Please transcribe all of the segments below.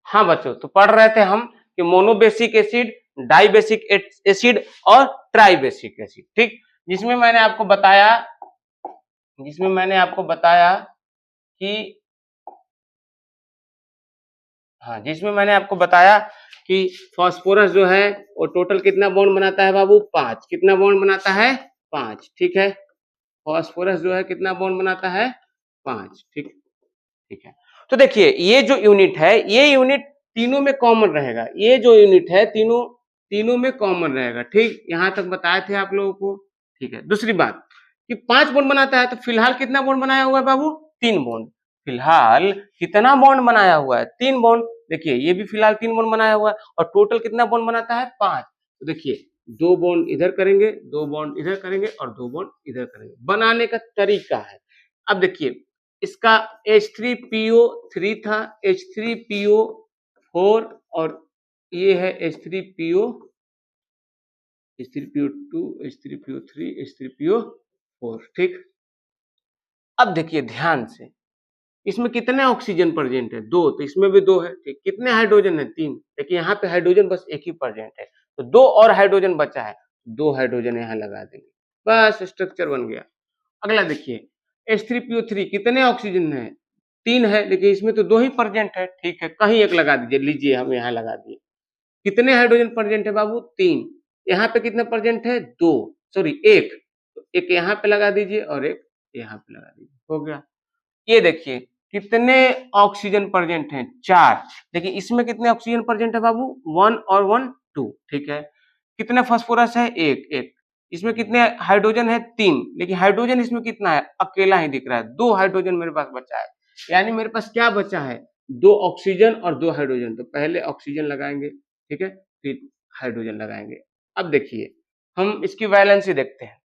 हाँ बच्चों, तो पढ़ रहे थे हम कि मोनोबेसिक एसिड, डाइबेसिक एसिड और ट्राइबेसिक एसिड, ठीक। जिसमें मैंने आपको बताया कि जिसमें मैंने आपको बताया कि फास्फोरस जो है वो टोटल कितना बॉन्ड बनाता है बाबू? 5। कितना बॉन्ड बनाता है? 5, ठीक है। फास्फोरस जो है कितना बॉन्ड बनाता है? 5, ठीक। ठीक है, तो देखिए ये जो यूनिट है, ये यूनिट तीनों में कॉमन रहेगा। ये जो यूनिट है तीनों में कॉमन रहेगा, ठीक। यहां तक बताए थे आप लोगों को, ठीक है। दूसरी बात कि 5 बॉन्ड बनाता है, तो फिलहाल कितना बॉन्ड बनाया हुआ है बाबू? 3 बॉन्ड। फिलहाल कितना बॉन्ड बनाया हुआ है? 3 बॉन्ड। देखिए ये भी फिलहाल 3 बॉन्ड बनाया हुआ है, और टोटल कितना बॉन्ड बनाता है? 5। तो देखिए 2 बॉन्ड इधर करेंगे, 2 बॉन्ड इधर करेंगे और 2 बॉन्ड इधर करेंगे। बनाने का तरीका है, अब देखिए इसका H3PO3 था, H3PO4, और ये है H3PO2, H3PO3, H3PO4, ठीक। अब देखिए ध्यान से, इसमें कितने ऑक्सीजन प्रेजेंट है? 2, तो इसमें भी 2 है, ठीक। कितने हाइड्रोजन है? 3। देखिए यहाँ पे हाइड्रोजन बस एक ही प्रेजेंट है, तो 2 और हाइड्रोजन बचा है, 2 हाइड्रोजन यहाँ लगा देंगे, बस स्ट्रक्चर बन गया। अगला देखिए H3PO3 कितने ऑक्सीजन है? 3 है, लेकिन इसमें तो 2 ही प्रेजेंट है, ठीक है। कहीं एक लगा दीजिए, लीजिए हम यहाँ लगा दिए। कितने हाइड्रोजन प्रेजेंट है बाबू? 3। यहाँ पे कितना प्रेजेंट है? 2, सॉरी 1। तो एक यहाँ पे लगा दीजिए और एक यहाँ पे लगा दीजिए, हो गया। ये देखिए कितने ऑक्सीजन प्रेजेंट हैं? 4। देखिए इसमें कितने ऑक्सीजन प्रेजेंट है बाबू? 1 और 1 2, ठीक है। कितने फास्फोरस है? 1। इसमें कितने हाइड्रोजन है? 3, लेकिन हाइड्रोजन इसमें कितना है? अकेला ही दिख रहा है, 2 हाइड्रोजन मेरे पास बचा है। यानी मेरे पास क्या बचा है? 2 ऑक्सीजन और 2 हाइड्रोजन। तो पहले ऑक्सीजन लगाएंगे, ठीक है, फिर हाइड्रोजन लगाएंगे। अब देखिए हम इसकी वैलेंसी देखते हैं।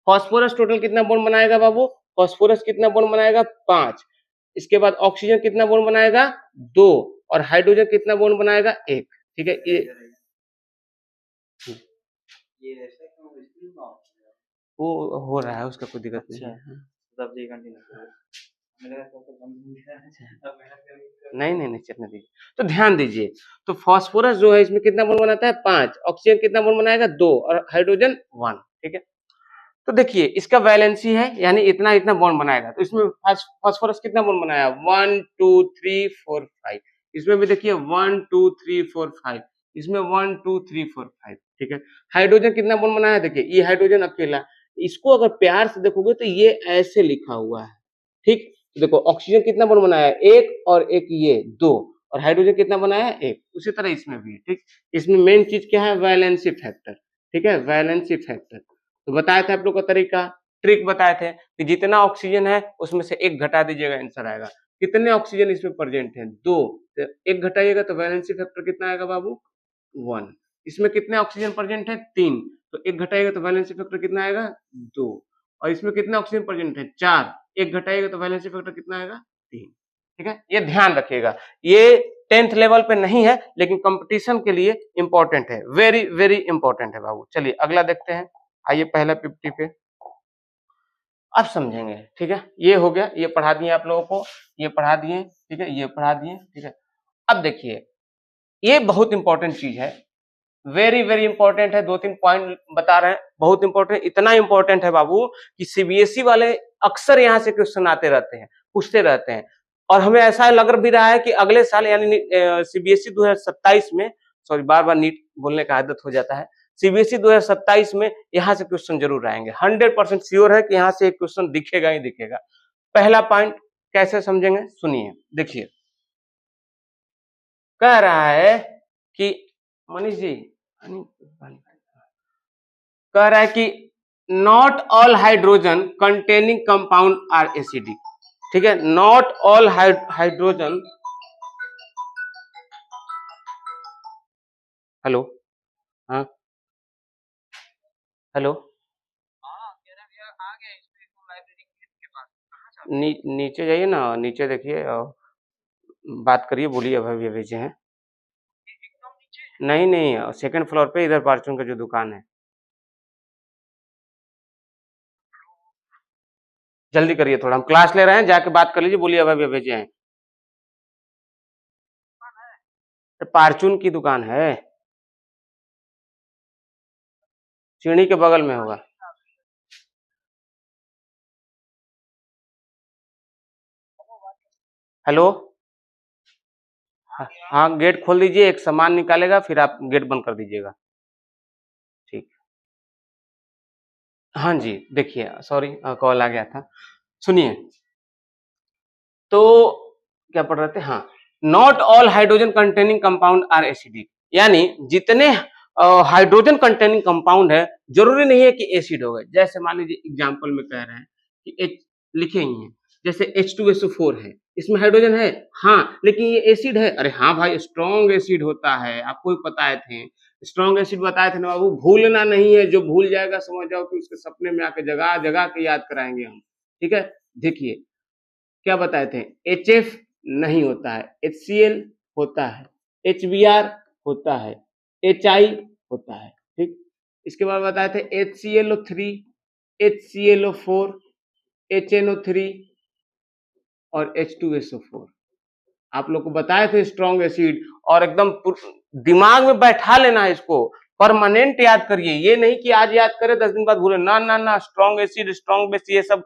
फास्फोरस टोटल कितना बॉन्ड बनाएगा बाबू? फास्फोरस कितना बॉन्ड बनाएगा? 5। इसके बाद ऑक्सीजन कितना बॉन्ड बनाएगा? 2, और हाइड्रोजन कितना बॉन्ड बनाएगा? 1, ठीक है। ये वो हो रहा है, उसका कोई दिक्कत नहीं है। नहीं चलने दीजिए। तो ध्यान दीजिए, तो फास्फोरस जो है इसमें कितना बॉन्ड बनाता है? 5। ऑक्सीजन कितना बॉन्ड बनाएगा? 2, और हाइड्रोजन 1, ठीक है। तो देखिए इसका वैलेंसी है, यानी इतना इतना बॉन्ड बनाएगा। तो इसमें फास्फोरस कितना बॉन्ड बनाया? 1 2 3 4 5। इसमें भी देखिए 1 2 3 4 5। इसमें 1 2 3 4 5, ठीक है। हाइड्रोजन कितना बॉन्ड बनाया? देखिए ये हाइड्रोजन अकेला। इसको अगर प्यार से देखोगे तो ये ऐसे लिखा हुआ है, ठीक। तो देखो ऑक्सीजन कितना बॉन्ड बनाया है? 1, और एक ये 2, और हाइड्रोजन कितना बनाया है? 1। उसी तरह इसमें भी है, ठीक। इसमें मेन चीज क्या है? वैलेंसी फैक्टर, ठीक है, वैलेंसी फैक्टर। तो बताया था आप लोग का तरीका, ट्रिक बताए थे कि जितना ऑक्सीजन है उसमें से 1 घटा दीजिएगा, आंसर आएगा। कितने ऑक्सीजन इसमें प्रेजेंट है? 2, तो 1 घटाइएगा तो वैलेंसी फैक्टर कितना आएगा बाबू? 1। इसमें कितने ऑक्सीजन प्रेजेंट है? 3, तो 1 घटाइएगा तो वैलेंसी फैक्टर कितना आएगा? 2। और इसमें कितने ऑक्सीजन प्रेजेंट है? 4, 1 घटाइएगा तो वैलेंसी फैक्टर कितना आएगा? 3, ठीक है। ये ध्यान रखिएगा, ये 10th लेवल पे नहीं है, लेकिन कंपटीशन के लिए इंपॉर्टेंट है, वेरी वेरी इंपॉर्टेंट है बाबू। चलिए अगला देखते हैं, आइए पहला 50 पे, अब समझेंगे, ठीक है। ये हो गया, ये पढ़ा दिए आप लोगों को, ये पढ़ा दिए, ठीक है, ये पढ़ा दिए, ठीक है। अब देखिए ये बहुत इंपॉर्टेंट चीज है, वेरी वेरी इंपॉर्टेंट है। 2-3 पॉइंट बता रहे हैं, बहुत इंपॉर्टेंट, इतना इंपॉर्टेंट है बाबू कि सीबीएसई वाले अक्सर यहाँ से क्वेश्चन आते रहते हैं, पूछते रहते हैं। और हमें ऐसा लग भी रहा है कि अगले साल यानी सीबीएसई 2027 में, सॉरी बार बार नीट बोलने का आदत हो जाता है, सीबीएसई 2027 में यहाँ से क्वेश्चन जरूर आएंगे। 100% श्योर है कि यहाँ से एक क्वेश्चन दिखेगा ही दिखेगा। पहला पॉइंट कैसे समझेंगे, सुनिए। देखिए कह रहा है कि मनीष जी कह रहा है कि not all hydrogen containing compound are acidic, ठीक है। नॉट ऑल हाइड्रोजन, हेलो, हाँ हेलो, नीचे जाइए ना, नीचे देखिए, बात करिए, बोलिए। अभी भेजे हैं? नहीं, सेकंड फ्लोर पे, इधर परचून का जो दुकान है। जल्दी करिए थोड़ा, हम क्लास ले रहे हैं, जाके बात कर लीजिए, बोलिए अभी भेजे हैं। पारचून की दुकान है, चीनी के बगल में होगा। हेलो, हाँ गेट खोल दीजिए, एक सामान निकालेगा, फिर आप गेट बंद कर दीजिएगा। ठीक, हाँ जी, देखिए सॉरी कॉल आ गया था। सुनिए, तो क्या पढ़ रहे थे, हाँ, not all hydrogen containing compound are acidic, यानी जितने हाइड्रोजन कंटेनिंग कंपाउंड है जरूरी नहीं है कि एसिड होगा। जैसे मान लीजिए एग्जांपल में कह रहे हैं कि एच लिखे ही हैं, जैसे H2SO4 है, इसमें हाइड्रोजन है, हाँ, लेकिन ये एसिड है। अरे हाँ भाई, स्ट्रॉन्ग एसिड होता है, आपको भी बताए थे, स्ट्रॉन्ग एसिड बताए थे ना बाबू, भूलना नहीं है, जो भूल जाएगा समझ जाओ कि उसके सपने में आके जगा जगा के याद कराएंगे हम। ठीक है, देखिए क्या बताए थे, HF नहीं होता है, HCl होता है, HBr होता है, HI होता है। ठीक, इसके बाद बताए थे HClO3, HClO4, HNO3 और H2SO4। आप लोग को बताए थे स्ट्रॉन्ग एसिड, और एकदम दिमाग में बैठा लेना है इसको, परमानेंट याद करिए, ये नहीं कि आज याद करे 10 दिन बाद भूले, ना ना ना, स्ट्रॉन्ग एसिड, स्ट्रॉन्ग बेस, ये सब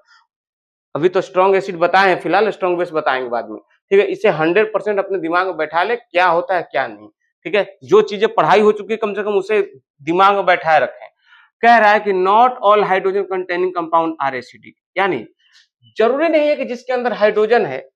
अभी तो स्ट्रॉन्ग एसिड बताए हैं, फिलहाल स्ट्रॉन्ग बेस बताएंगे बाद में। ठीक है, इसे 100% अपने दिमाग में बैठा ले, क्या होता है क्या नहीं। ठीक है, जो चीजें पढ़ाई हो चुकी है कम से कम उसे दिमाग में बैठाए रखें। कह रहा है कि not all hydrogen containing compound are acidic, यानी जरूरी नहीं है कि जिसके अंदर हाइड्रोजन है,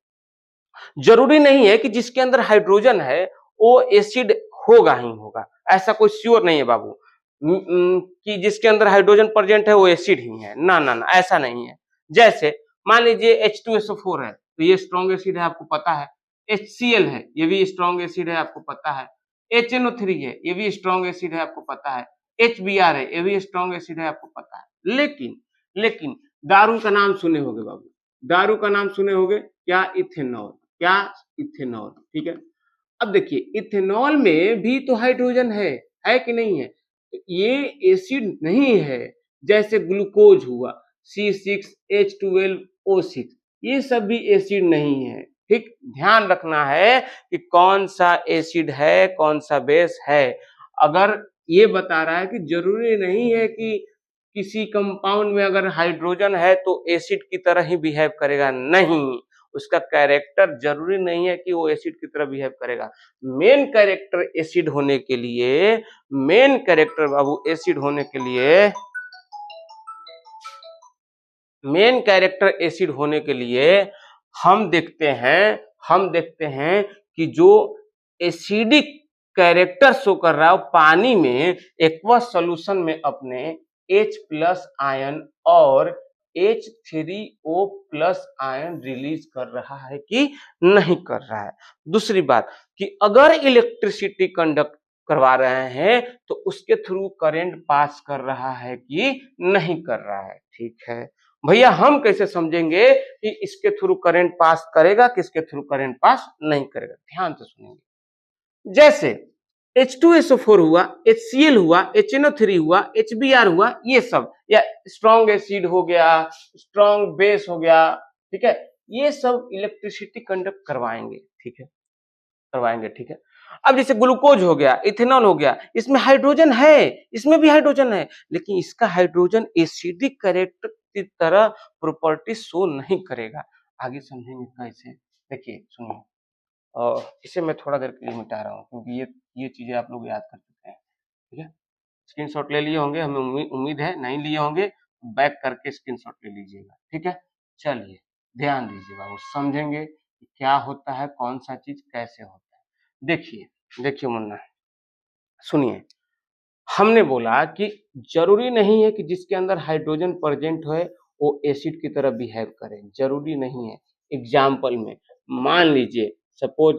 जरूरी नहीं है कि जिसके अंदर हाइड्रोजन है वो एसिड होगा ही होगा, ऐसा कोई श्योर नहीं है बाबू कि जिसके अंदर हाइड्रोजन प्रेजेंट है वो एसिड ही है, ना ना ना, ऐसा नहीं है। जैसे मान लीजिए H2SO4 है, तो ये स्ट्रॉन्ग एसिड है, आपको पता है। HCl है, ये भी स्ट्रॉन्ग एसिड है, आपको पता है। HNO3 है, ये भी स्ट्रॉन्ग एसिड है, आपको पता है। HBr है, ये भी स्ट्रॉन्ग एसिड है, आपको पता है। लेकिन लेकिन दारू का नाम सुने होंगे बाबू, दारू का नाम सुने होंगे, क्या इथेनॉल, क्या इथेनॉल। ठीक है, अब देखिए इथेनॉल में भी तो हाइड्रोजन है कि नहीं है, तो ये एसिड नहीं है। जैसे ग्लूकोज हुआ C6H12O6, ये सब भी एसिड नहीं है। ठीक, ध्यान रखना है कि कौन सा एसिड है कौन सा बेस है। अगर ये बता रहा है कि जरूरी नहीं है कि किसी कंपाउंड में अगर हाइड्रोजन है तो एसिड की तरह ही बिहेव करेगा, नहीं, उसका कैरेक्टर जरूरी नहीं है कि वो एसिड की तरह बिहेव करेगा। मेन कैरेक्टर एसिड होने के लिए, मेन कैरेक्टर बाबू एसिड होने के लिए, मेन कैरेक्टर एसिड होने के लिए हम देखते हैं कि जो एसिडिक कैरेक्टर शो कर रहा है वो पानी में एक्वस सॉल्यूशन में अपने H प्लस आयन और H3O प्लस आयन रिलीज कर रहा है कि नहीं कर रहा है। दूसरी बात कि अगर इलेक्ट्रिसिटी कंडक्ट करवा रहे हैं तो उसके थ्रू करंट पास कर रहा है कि नहीं कर रहा है। ठीक है भैया, हम कैसे समझेंगे कि इसके थ्रू करंट पास करेगा किसके थ्रू करंट पास नहीं करेगा, ध्यान से सुनेंगे। जैसे H2SO4 हुआ, HCl हुआ, HNO3 हुआ, HBr हुआ, ये सब, या स्ट्रॉन्ग एसिड हो गया, स्ट्रॉन्ग बेस हो गया, ठीक है, ये सब इलेक्ट्रिसिटी कंडक्ट करवाएंगे। ठीक है, करवाएंगे। ठीक है, अब जैसे ग्लूकोज हो गया, इथेनॉल हो गया, इसमें हाइड्रोजन है, इसमें भी हाइड्रोजन है, लेकिन इसका हाइड्रोजन एसिडिक कैरेक्टर की तरह प्रॉपर्टी शो नहीं करेगा। आगे समझेंगे कैसे, देखिए सुनिए, और इसे मैं थोड़ा देर के लिए मिटा रहा हूँ क्योंकि ये चीजें आप लोग याद कर चुके हैं। ठीक है, स्क्रीनशॉट ले लिए होंगे, हमें उम्मीद है, नहीं लिए होंगे बैक करके स्क्रीनशॉट ले लीजिएगा। ठीक है, चलिए ध्यान दीजिएगा, वो समझेंगे कि क्या होता है, कौन सा चीज कैसे होता है। देखिए देखिए मुन्ना, सुनिए, हमने बोला कि जरूरी नहीं है कि जिसके अंदर हाइड्रोजन प्रेजेंट है वो एसिड की तरह बिहेव करे, जरूरी नहीं है। एग्जाम्पल में मान लीजिए सपोज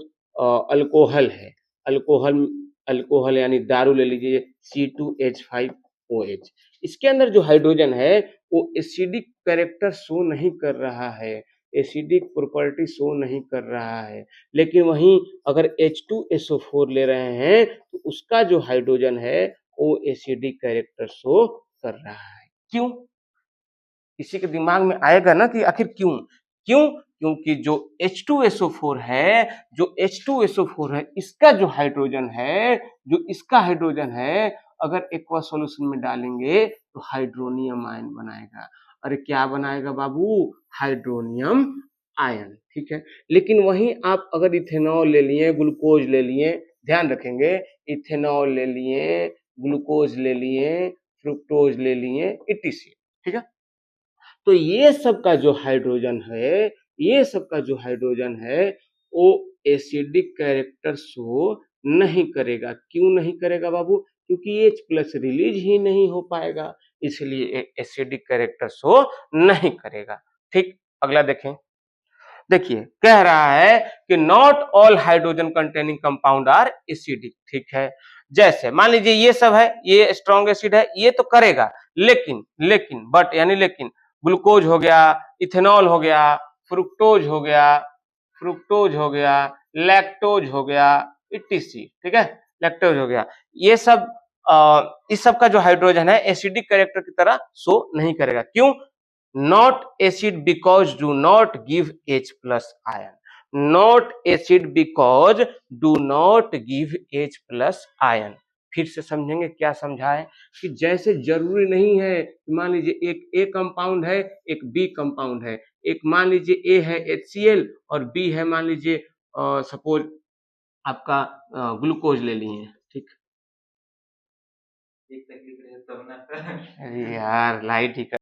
अल्कोहल है, अल्कोहल अल्कोहल यानी दारू ले लीजिए C2H5OH, इसके अंदर जो हाइड्रोजन है वो एसिडिक कैरेक्टर शो नहीं कर रहा है, एसिडिक प्रॉपर्टी शो नहीं कर रहा है। लेकिन वहीं अगर H2SO4 ले रहे हैं तो उसका जो हाइड्रोजन है वो एसिडिक कैरेक्टर शो कर रहा है। क्यों? किसी के दिमाग में आएगा ना कि आखिर क्यों, क्यों क्योंकि जो H2SO4 है, जो H2SO4 है, इसका जो हाइड्रोजन है, जो इसका हाइड्रोजन है, अगर एक्वा सॉल्यूशन में डालेंगे तो हाइड्रोनियम आयन बनाएगा। अरे क्या बनाएगा बाबू? हाइड्रोनियम आयन, ठीक है। लेकिन वहीं आप अगर इथेनॉल ले लिए, ग्लूकोज ले लिए, ध्यान रखेंगे, इथेनॉल ले लिए, ग्लूकोज ले लिए, फ्रुक्टोज ले लिए, इटीसी, ठीक है। तो ये सब का जो हाइड्रोजन है, ये सब का जो हाइड्रोजन है, वो एसिडिक कैरेक्टर शो नहीं करेगा। क्यों नहीं करेगा बाबू? क्योंकि H प्लस रिलीज ही नहीं हो पाएगा, इसलिए एसिडिक कैरेक्टर शो नहीं करेगा। ठीक, अगला देखें। देखिए कह रहा है कि not all hydrogen containing compound are acidic, ठीक है। जैसे मान लीजिए ये सब है, ये स्ट्रॉन्ग एसिड है, ये तो करेगा, लेकिन बट यानी लेकिन ग्लूकोज हो गया, इथेनॉल हो गया, फ्रुक्टोज हो गया, लैक्टोज हो गया, इटीसी, ठीक है, लैक्टोज हो गया, ये सब इस सब का जो हाइड्रोजन है एसिडिक कैरेक्टर की तरह शो नहीं करेगा। क्यों? not acid because do not give H plus ion, not acid because do not give H plus ion। फिर से समझेंगे क्या समझा है कि जैसे जरूरी नहीं है, मान लीजिए एक A कंपाउंड है, एक B कंपाउंड है, एक मान लीजिए A है HCl और B है मान लीजिए सपोज आपका ग्लूकोज ले लिए, ठीक। अरे यार लाइट ही